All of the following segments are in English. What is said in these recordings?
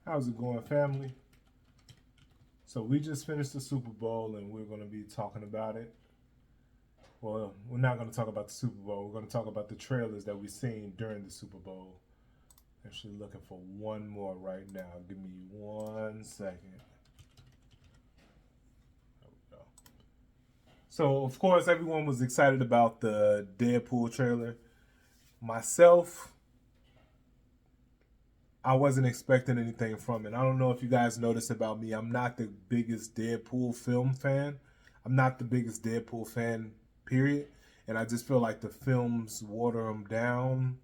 How's it going, family? So we just finished the Super Bowl, and we're going to be talking about it. Well, we're not going to talk about the Super Bowl. We're going to talk about the trailers that we've seen during the Super Bowl. Actually, looking for one more right now. Give me 1 second. There we go. So, of course, everyone was excited about the Deadpool trailer. Myself, I wasn't expecting anything from it. I don't know if you guys noticed about me. I'm not the biggest Deadpool film fan. I'm not the biggest Deadpool fan, period. And I just feel like the films water him down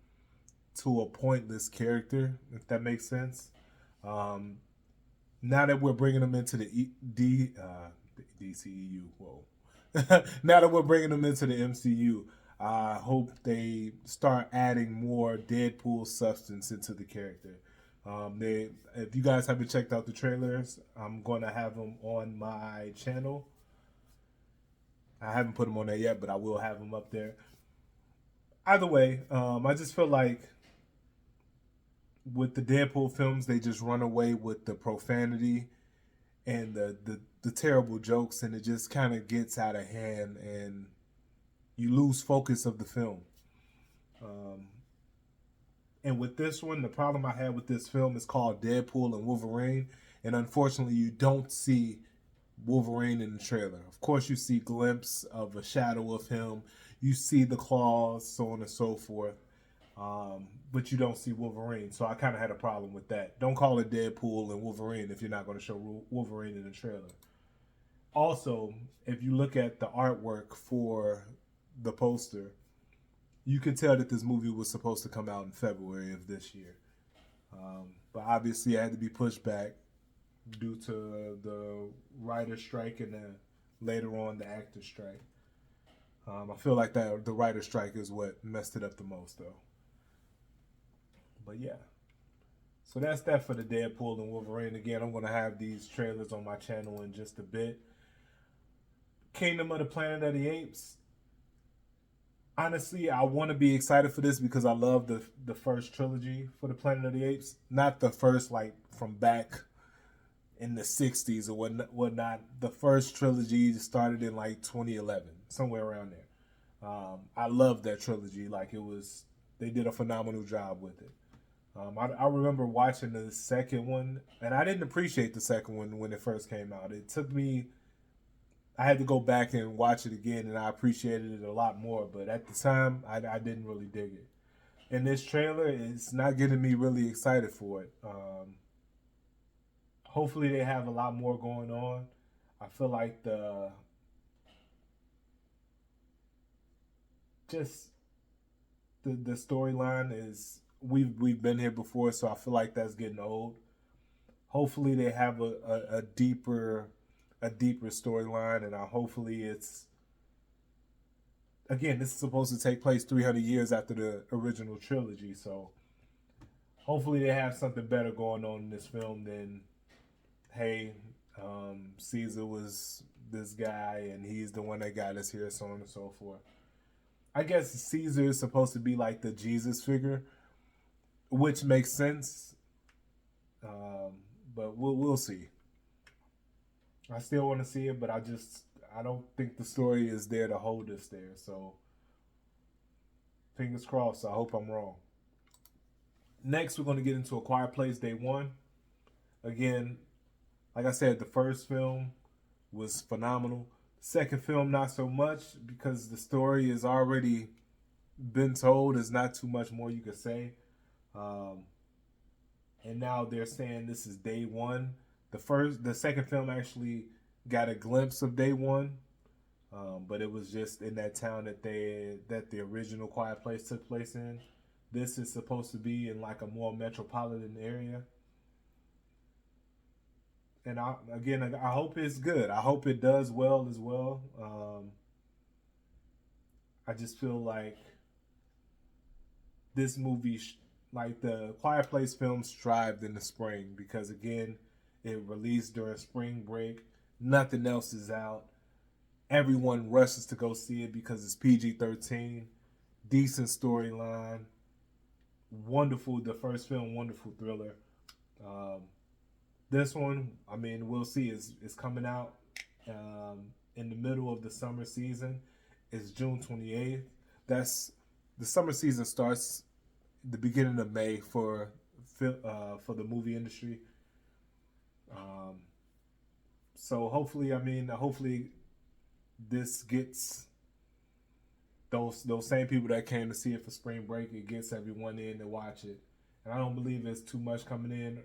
to a pointless character, if that makes sense. Um, Now that we're bringing him into the DCEU, whoa. Now that we're bringing him into the MCU, I hope they start adding more Deadpool substance into the character. If you guys haven't checked out the trailers, I'm going to have them on my channel. I haven't put them on there yet, but I will have them up there. Either way, I just feel like with the Deadpool films, they just run away with the profanity and the terrible jokes, and it just kind of gets out of hand, and you lose focus of the film. Um, and with this one, the problem I had with this film is called Deadpool and Wolverine, and unfortunately, you don't see Wolverine in the trailer. Of course, you see glimpse of a shadow of him. You see the claws, so on and so forth. But you don't see Wolverine, so I kind of had a problem with that. Don't call it Deadpool and Wolverine if you're not going to show Wolverine in the trailer. Also, if you look at the artwork for the poster, you can tell that this movie was supposed to come out in February of this year. But obviously, it had to be pushed back due to the writer strike and then later on the actor strike. I feel like that the writer strike is what messed it up the most, though. But yeah, so that's that for the Deadpool and Wolverine. Again, I'm gonna have these trailers on my channel in just a bit. Kingdom of the Planet of the Apes. Honestly, I want to be excited for this because I love the first trilogy for the Planet of the Apes. Not the first like from back in the '60s or whatnot. The first trilogy started in like 2011, somewhere around there. I love that trilogy. Like it was, they did a phenomenal job with it. I remember watching the second one, and I didn't appreciate the second one when it first came out. It took me, I had to go back and watch it again, and I appreciated it a lot more. But at the time, I didn't really dig it. And this trailer is not getting me really excited for it. Hopefully, they have a lot more going on. I feel like the just the storyline is we've been here before, so I feel like that's getting old. Hopefully they have a deeper storyline, and hopefully it's, again, this is supposed to take place 300 years after the original trilogy, so hopefully they have something better going on in this film than, hey, Caesar was this guy and he's the one that got us here, so on and so forth. I guess Caesar is supposed to be like the Jesus figure, which makes sense, um, but we'll see. I still want to see it, but I don't think the story is there to hold us there. So fingers crossed. I hope I'm wrong. Next, we're going to get into A Quiet Place Day One. Again, like I said, the first film was phenomenal. Second film, not so much because the story is already been told. There's not too much more you could say. Um, and now they're saying this is day one. The second film actually got a glimpse of day one, but it was just in that town that the original Quiet Place took place in. This is supposed to be in like a more metropolitan area, and I hope it's good. I hope it does well as well. I just feel like this movie, like the Quiet Place films, thrived in the spring because again, it released during spring break. Nothing else is out. Everyone rushes to go see it because it's PG-13. Decent storyline. Wonderful. The first film, wonderful thriller. Um, This one, I mean, we'll see. Is coming out in the middle of the summer season. It's June 28th. That's the summer season starts the beginning of May for the movie industry. Um, so hopefully, I mean, hopefully this gets those same people that came to see it for spring break. It gets everyone in to watch it, and I don't believe there's too much coming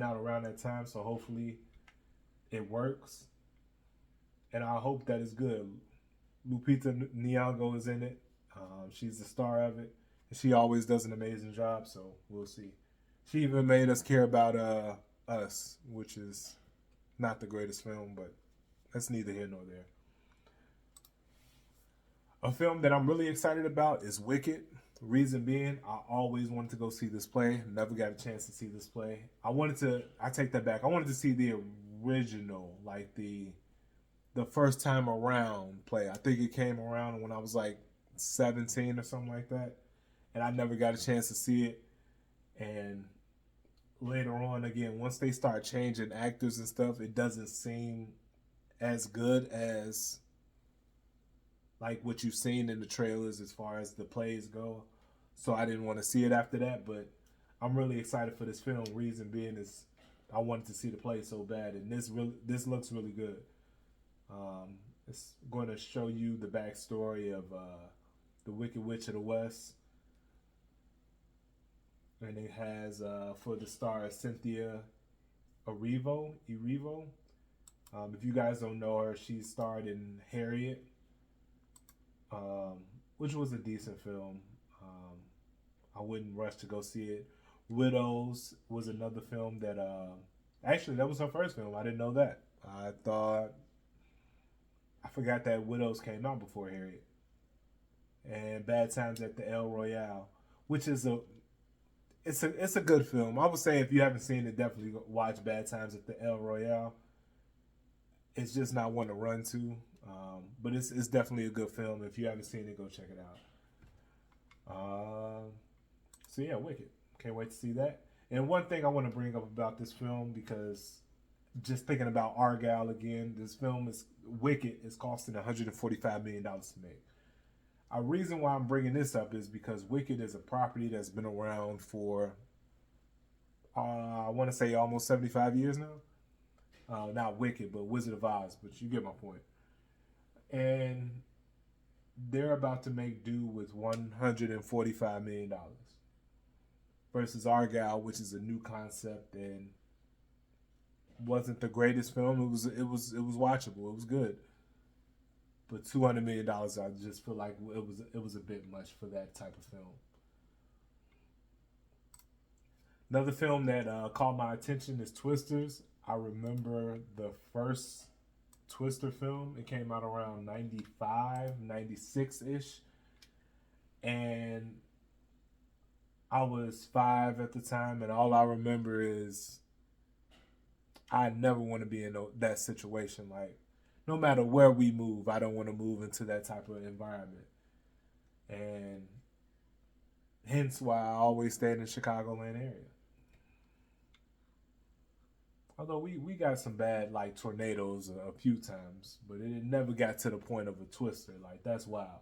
out around that time. So hopefully it works, and I hope that it's good. Lupita Nyong'o is in it. She's the star of it, and she always does an amazing job. So we'll see. She even made us care about Us, which is not the greatest film, but that's neither here nor there. A film that I'm really excited about is Wicked. Reason being, I always wanted to go see this play. Never got a chance to see this play. I take that back. I wanted to see the original, like the first time around play. I think it came around when I was like 17 or something like that. And I never got a chance to see it. And later on, again, once they start changing actors and stuff, it doesn't seem as good as like what you've seen in the trailers as far as the plays go. So I didn't want to see it after that, but I'm really excited for this film. Reason being is I wanted to see the play so bad, and this looks really good. It's going to show you the backstory of the Wicked Witch of the West, and it has for the star Cynthia Erivo. If you guys don't know her, she starred in Harriet, which was a decent film. I wouldn't rush to go see it. Widows was another film that actually that was her first film. I didn't know that. I forgot that Widows came out before Harriet. And Bad Times at the El Royale, which is it's a good film. I would say if you haven't seen it, definitely watch Bad Times at the El Royale. It's just not one to run to, but it's definitely a good film. If you haven't seen it, go check it out. So yeah, Wicked. Can't wait to see that. And one thing I want to bring up about this film, because just thinking about Argyle again, this film is Wicked is costing $145 million to make. A reason why I'm bringing this up is because Wicked is a property that's been around for I want to say almost 75 years now. Not Wicked, but Wizard of Oz, but you get my point. And they're about to make do with $145 million versus Argyle, which is a new concept and wasn't the greatest film. It was watchable. It was good, but $200 million, I just feel like it was a bit much for that type of film. Another film that caught my attention is Twisters. I remember the first Twister film. It came out around 95, 96 ish. And I was 5 at the time, and all I remember is I never want to be in that situation. Like, no matter where we move, I don't want to move into that type of environment. And hence why I always stayed in the Chicagoland area. Although we got some bad like tornadoes a few times, but it never got to the point of a twister. Like, that's wild.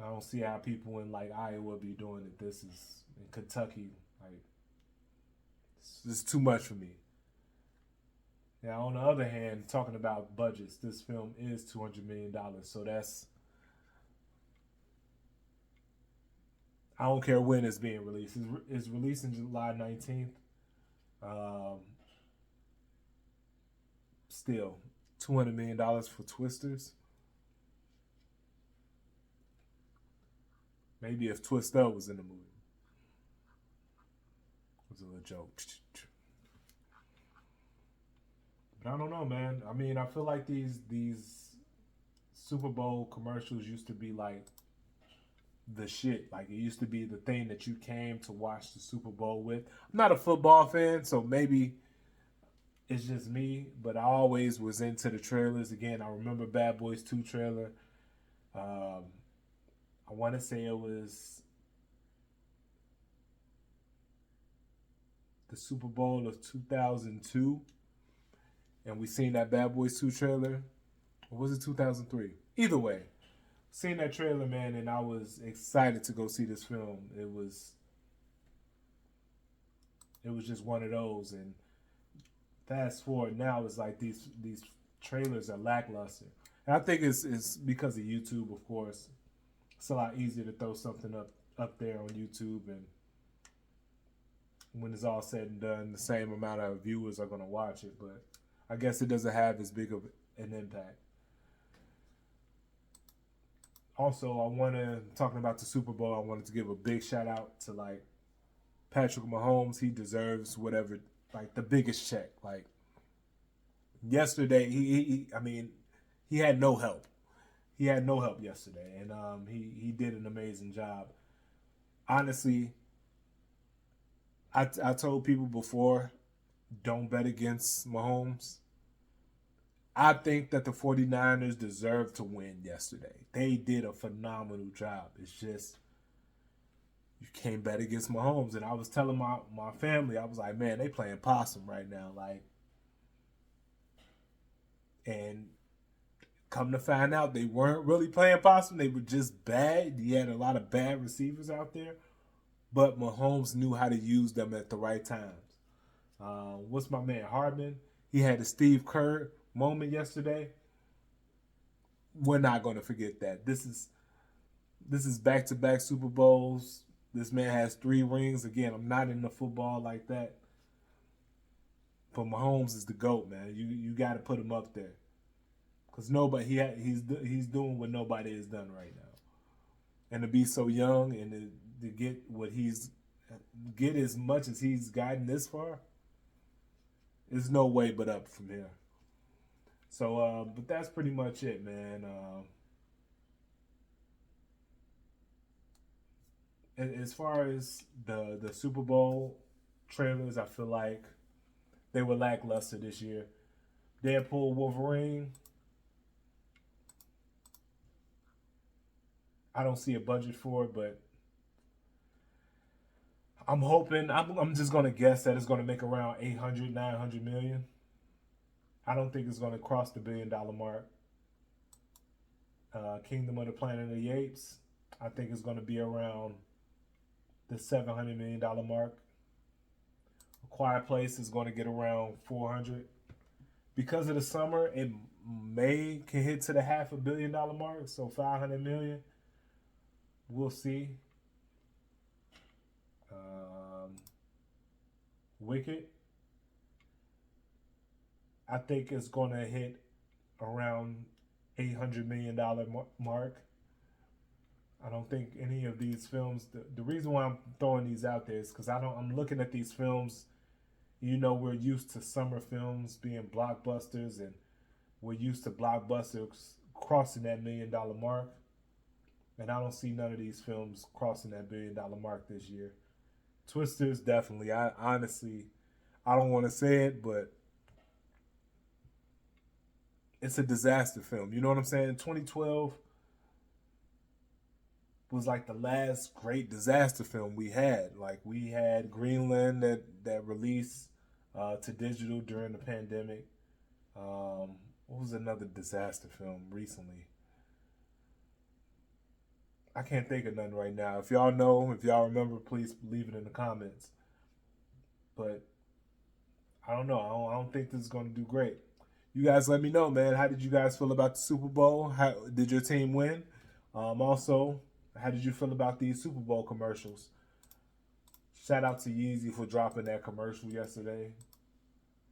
I don't see how people in like Iowa be doing it. This is in Kentucky. Like, it's too much for me. Now, on the other hand, talking about budgets, this film is $200 million. So I don't care when it's being released. It's releasing July 19th. Um, Still, $200 million for Twisters. Maybe if Twister was in the movie, it was a little joke. But I don't know, man. I mean, I feel like these Super Bowl commercials used to be like the shit. Like, it used to be the thing that you came to watch the Super Bowl with. I'm not a football fan, so maybe it's just me, but I always was into the trailers. Again, I remember Bad Boys 2 trailer. Um, I want to say it was the Super Bowl of 2002, and we seen that Bad Boys 2 trailer. Or was it 2003? Either way, seen that trailer, man, and I was excited to go see this film. It was just one of those. And fast forward now, it's like these trailers are lackluster. And I think it's because of YouTube, of course. It's a lot easier to throw something up there on YouTube, and when it's all said and done, the same amount of viewers are going to watch it. But I guess it doesn't have as big of an impact. Also, talking about the Super Bowl, I wanted to give a big shout out to like Patrick Mahomes. He deserves whatever, like the biggest check. Like yesterday, I mean, he had no help. He had no help yesterday, and he did an amazing job. Honestly, I told people before, don't bet against Mahomes. I think that the 49ers deserved to win yesterday. They did a phenomenal job. It's just, you can't bet against Mahomes. And I was telling my family, I was like, man, they playing possum right now. Like, and come to find out, they weren't really playing possum. They were just bad. He had a lot of bad receivers out there. But Mahomes knew how to use them at the right times. What's my man, Hardman? He had a Steve Kerr moment yesterday. We're not going to forget that. This is back-to-back Super Bowls. This man has 3 rings. Again, I'm not into football like that, but Mahomes is the GOAT, man. You got to put him up there, because he's doing what nobody has done right now, and to be so young and to get as much as he's gotten this far, there's no way but up from here. So, but that's pretty much it, man. As far as the Super Bowl trailers, I feel like they were lackluster this year. Deadpool, Wolverine, I don't see a budget for it, but I'm hoping. I'm just gonna guess that it's gonna make around 800, 900 million. I don't think it's gonna cross the $1 billion mark. Kingdom of the Planet of the Apes, I think it's gonna be around the $700 million mark. A Quiet Place is going to get around 400. Because of the summer, it can hit to the $500 million mark, so 500 million. We'll see. Wicked, I think it's going to hit around $800 million mark. I don't think any of these films. The reason why I'm throwing these out there is because I'm looking at these films. You know, we're used to summer films being blockbusters, and we're used to blockbusters crossing that $1 million mark. And I don't see none of these films crossing that $1 billion mark this year. Twisters, definitely. I honestly, I don't want to say it, but it's a disaster film. You know what I'm saying? 2012 was like the last great disaster film we had. Like, we had Greenland that released to digital during the pandemic. What was another disaster film recently? I can't think of nothing right now. If y'all know, if y'all remember, please leave it in the comments. But I don't know. I don't think this is going to do great. You guys let me know, man. How did you guys feel about the Super Bowl? How did your team win? Also, how did you feel about these Super Bowl commercials? Shout out to Yeezy for dropping that commercial yesterday.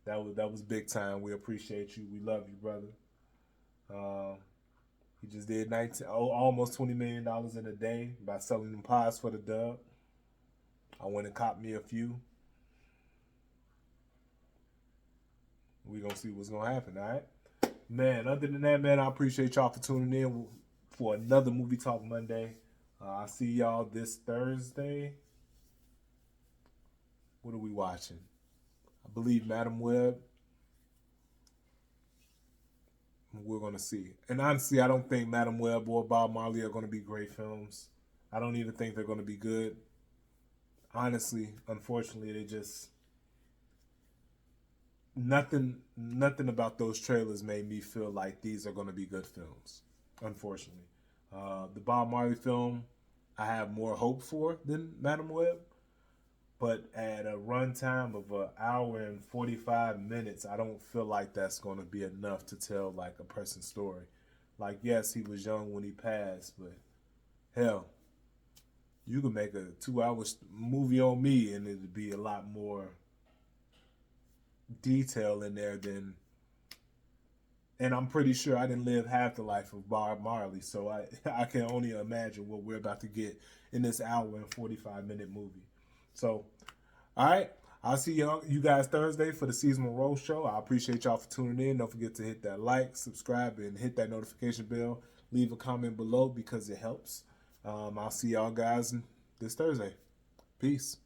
That was big time. We appreciate you. We love you, brother. He just did almost $20 million in a day by selling them pies for the dub. I went and copped me a few. We're going to see what's going to happen, all right? Man, other than that, man, I appreciate y'all for tuning in for another Movie Talk Monday. I'll see y'all this Thursday. What are we watching? I believe Madam Web. We're going to see. And honestly, I don't think Madam Web or Bob Marley are going to be great films. I don't even think they're going to be good. Honestly, unfortunately, nothing about those trailers made me feel like these are going to be good films. Unfortunately, the Bob Marley film I have more hope for than Madam Web, but at a runtime of an hour and 45 minutes, I don't feel like that's going to be enough to tell like a person's story. Like, yes, he was young when he passed, but hell, you could make a 2 hour movie on me and it'd be a lot more detail in there than. And I'm pretty sure I didn't live half the life of Bob Marley, so I can only imagine what we're about to get in this hour and 45 minute movie. So, all right, I'll see you guys Thursday for the Seasonal Roast Show. I appreciate y'all for tuning in. Don't forget to hit that like, subscribe, and hit that notification bell. Leave a comment below because it helps. I'll see y'all guys this Thursday. Peace.